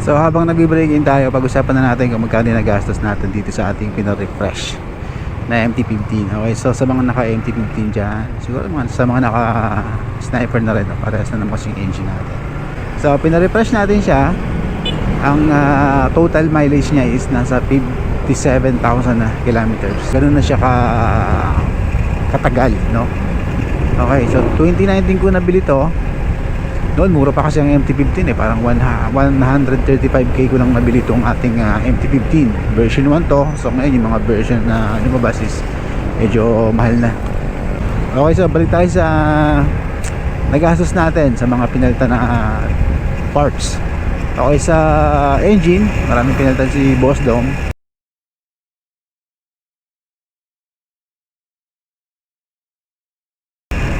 So habang nagbe-break in tayo, pag-usapan na natin kung magkano na gastos natin dito sa ating pina-refresh na MT-15. Okay, so sa mga naka MT-15 dyan, siguro sa mga naka sniper na rin, parehas na naman kasi yung engine natin. So pina-refresh natin siya. Ang total mileage niya is nasa 57,000 na kilometers. Ganun na siya katagal, no? Okay, so 2019 ko nabili to. Noon mura pa kasi ang MT-15 parang 135k ko lang nabili itong ating MT-15 version 1 to. So ngayon yung mga version na lumabas is medyo mahal na. Okay, so balik tayo sa nagastos natin sa mga pinalitan na parts. Okay, sa engine maraming pinalitan si Boss Dom.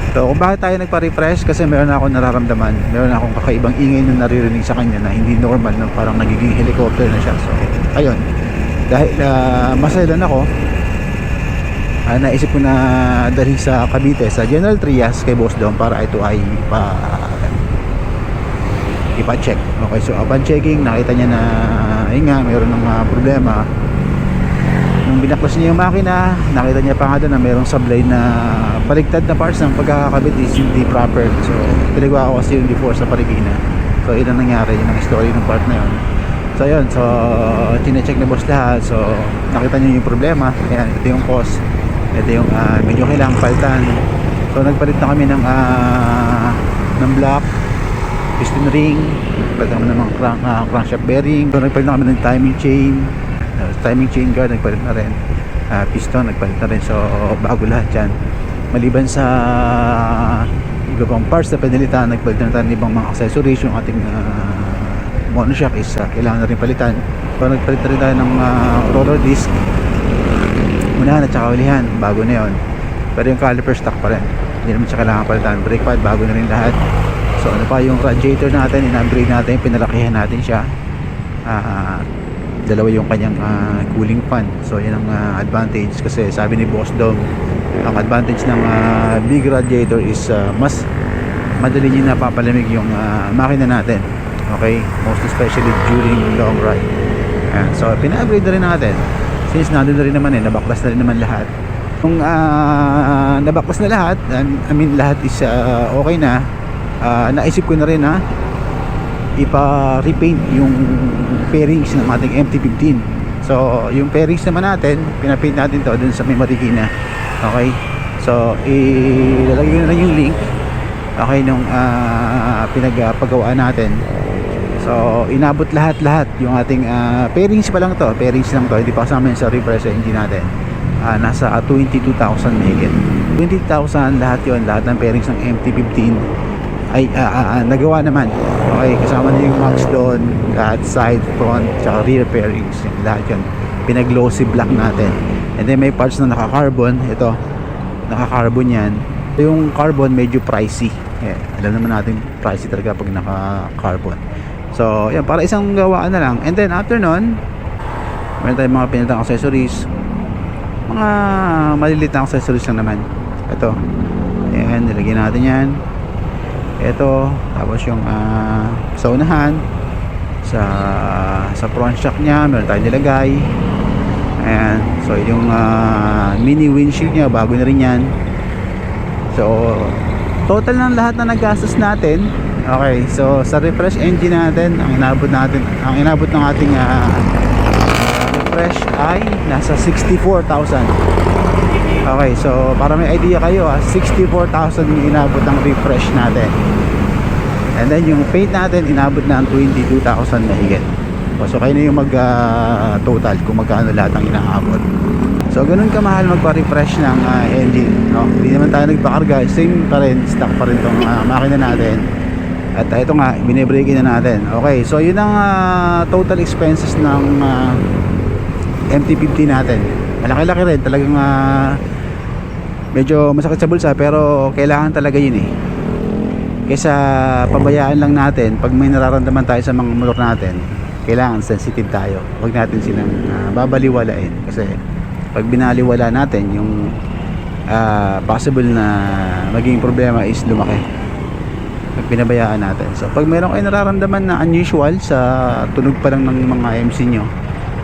So kung bakit tayo nagpa-refresh, kasi meron akong nararamdaman, meron akong kakaibang ingay na naririnig sa kanya na hindi normal, na parang nagiging helicopter na siya. So ayun, dahil maselan ako, naisip ko na dalhin sa Cavite sa General Trias kay Boss Dom para ito ay ipa-check. Okay, so upon checking nakita niya na ayun nga, mayroon ng problema. Nung binaklas niya yung makina, nakita niya pa nga doon na mayroong sablay na baligtad na parts ng pagkakakabit is hindi proper. So pinagawa ko kasi yung before sa Parigina. So yun ang nangyari, yun ang story ng part na yun. So yun, so tinecheck na boss lahat. So nakita niya yung problema. Ayan, ito yung cause, ito yung medyo kailangang palitan. So nagpalit na kami ng block, piston ring, nagpalit kami ng crankshaft bearing. So nagpalit na kami ng timing chain guard, nagpalit na rin, piston nagpalit na rin. So bago lahat yan, maliban sa iba pang parts na pinalitan, nagpalit na rin ibang mga accessories. Yung ating monoshock is kailangan na rin palitan. So nagpalit na rin tayo ng roller disc unahan at saka ulihan, bago na yun. Pero yung caliper stock pa rin, hindi naman siya kailangan palitan. Brake pad, bago na rin lahat. So ano pa, yung radiator natin, in-upgrade natin, pinalakihan natin siya. Dalawa yung kanyang cooling fan. So yan ang advantage, kasi sabi ni Boss Dom, ang advantage ng big radiator is mas madali niya napapalamig yung makina natin. Okay, most especially during long ride. So pina-upgrade na rin natin, since nandun na rin naman nabaklas na rin naman lahat. Kung nabaklas na lahat, I mean lahat is okay na, naisip ko na rin na ipa-repaint yung fairings ng ating MT-15. So yung fairings naman natin, pinapaint natin to dun sa may Marikina. Okay, so ilalagay ko na lang yung link, okay, nung pinagpagawa natin. So inabot lahat yung ating fairings pa lang to, fairings lang to, hindi pa kasama yun sa refresh engine natin. Nasa 22,000 mahigit, 20,000 lahat yon, lahat ng fairings ng MT-15 ay nagawa naman. Okay, kasama na yung max doon, lahat side, front, tsaka rear fairings, lahat yun pinag-glossy black natin. And then may parts na naka-carbon. Ito, naka-carbon yan. Yung carbon medyo pricey. Alam naman natin pricey talaga pag naka-carbon. So yan, para isang gawaan na lang. And then after nun, meron tayong mga pinalitang accessories, mga maliliit na accessories lang naman. Ito, ayan, nilagyan natin yan. Ito, tapos yung sa unahan, sa front shock nya meron tayong nilagay. Ayan, so yung mini windshield nya, bago na rin yan. So total ng lahat na nagastos natin, okay, so sa refresh engine natin, ang inabot ng ating refresh ay nasa 64,000. Okay, so para may idea kayo, 64,000 yung inabot ng refresh natin. And then yung paint natin, inabot na ang 22,000 na higit. So kayo na yung mag total kung magkano lahat ang inaabot. So ganun kamahal magpa-refresh ng engine, no? Hindi naman tayo nagpakarga, same pa rin, stock pa rin tong makina natin. At ito nga, bine-break na natin. Okay, so yun ang total expenses ng MT-15 natin. Malaki-laki rin, talagang medyo masakit sa bulsa, pero kailangan talaga yun kaysa pabayaan lang natin. Pag may nararamdaman tayo sa mga motor natin, kailangan sensitive tayo, huwag natin silang babaliwalain, kasi pag binaliwala natin, yung possible na maging problema is lumaki. pinabayaan natin. So pag meron kayo nararamdaman na unusual sa tunog pa lang ng mga MC nyo,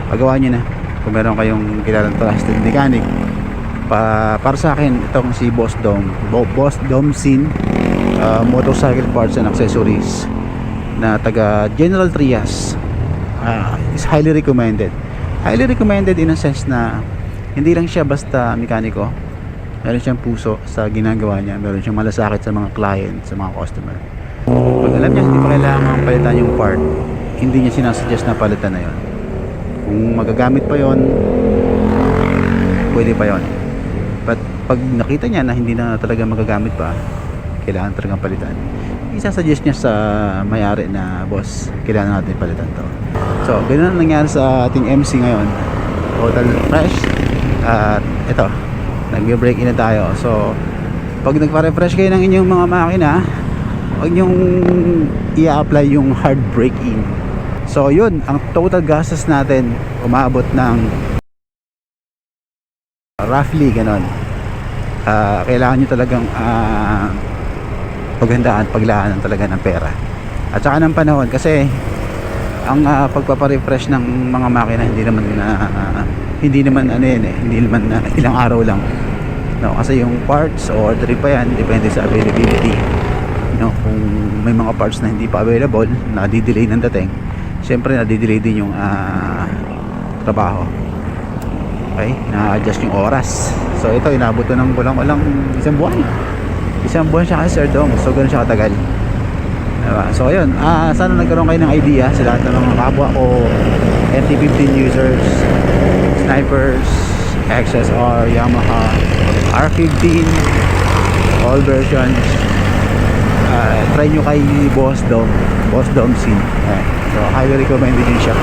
pagawa nyo na. Kung meron kayong kilalang trusted mechanic, para sa akin itong si Boss Dom Sin Motorcycle Parts and Accessories na taga General Trias, is highly recommended in a sense na hindi lang siya basta mekaniko, meron siyang puso sa ginagawa niya, meron siyang malasakit sa mga client, sa mga customer. Pag alam niya hindi pa kailangan palitan yung part, hindi niya sinasuggest na palitan na yon. Kung magagamit pa yon, pwede pa yon. But pag nakita niya na hindi na talaga magagamit pa, kailangan talagang palitan, isasuggest niya sa may-ari na, boss, kailangan natin palitan to. So ganun ang nangyari sa ating MC ngayon, total fresh. At ito, nag-break in na tayo. So pag nagpa-refresh kayo ng inyong mga makina, huwag nyong i-apply yung hard break in. So yun, ang total gastos natin umabot ng roughly ganon. Kailangan nyo talagang paghandaan, paglaanan talaga ng pera at saka ng panahon, kasi ang pagpaparefresh ng mga makina hindi naman ilang araw lang, no? Kasi yung parts ordering pa yan, depende sa availability, no? Kung may mga parts na hindi pa available, nadidelay ng dating, syempre nadidelay din yung trabaho. Okay, na-adjust yung oras. So ito, inabot ko ng walang isang buwan siya kasi Sir Dong. So ganoon siya katagal, diba? So ayun, sana nagkaroon kayo ng idea sa lahat ng mga kapwa ko MT-15 users, snipers, XSR, Yamaha, R15, all versions. Try nyo kay Boss Dom Sin. So highly recommended din siya.